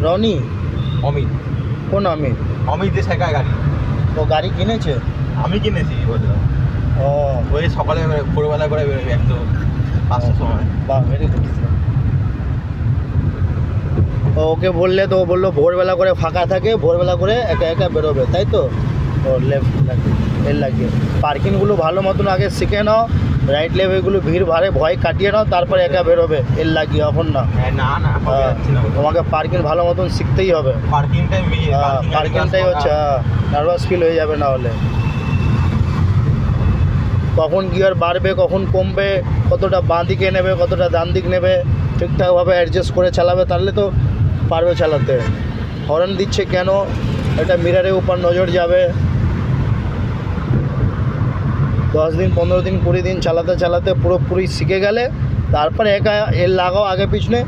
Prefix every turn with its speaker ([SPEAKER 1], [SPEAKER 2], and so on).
[SPEAKER 1] রনি?
[SPEAKER 2] অমিত।
[SPEAKER 1] কোন অমিত?
[SPEAKER 2] অমিত যে শেখায় গাড়ি।
[SPEAKER 1] ও গাড়ি কিনেছে?
[SPEAKER 2] আমি কিনেছি বললাম।
[SPEAKER 1] ও
[SPEAKER 2] ওই সকালে ভোরবেলা করে বেরোবে একদম 5টার সময়।
[SPEAKER 1] বাহ, ভেরি গুড। ওকে বললে তো ও বললো ভোরবেলা করে ফাঁকা থাকে, ভোরবেলা করে একা একা বেরোবে, তাই তো? ও লেফট এর লাগিয়ে পার্কিংগুলো ভালো মতন আগে শিখে নাও, রাইট লেফট এগুলো ভিড় ভাড়ে ভয় কাটিয়ে নাও, তারপরে একা বেরোবে এর লাগিয়ে। এখন না,
[SPEAKER 2] না না হবে যাচ্ছি না।
[SPEAKER 1] তোমাকে পার্কিং ভালো মতন শিখতেই হবে।
[SPEAKER 2] পার্কিংটাই
[SPEAKER 1] পার্কিংটাই হচ্ছে, নার্ভাস ফিল হয়ে যাবে না হলে। কখন গিয়ার বাড়বে কখন কমবে, কতটা বাঁ দিকে নেবে কতটা ডান দিক নেবে, ঠিকঠাকভাবে অ্যাডজাস্ট করে চালাবে, তাহলে তো পারবে চালাতে। হর্ন দিচ্ছে কেন, এটা মিরারের উপর নজর যাবে। 10 দিন 15 দিন 20 দিন চালাতে চালাতে পুরোপুরি শিখে গেলে তারপরে একা এর লাগাও আগে পিছনে।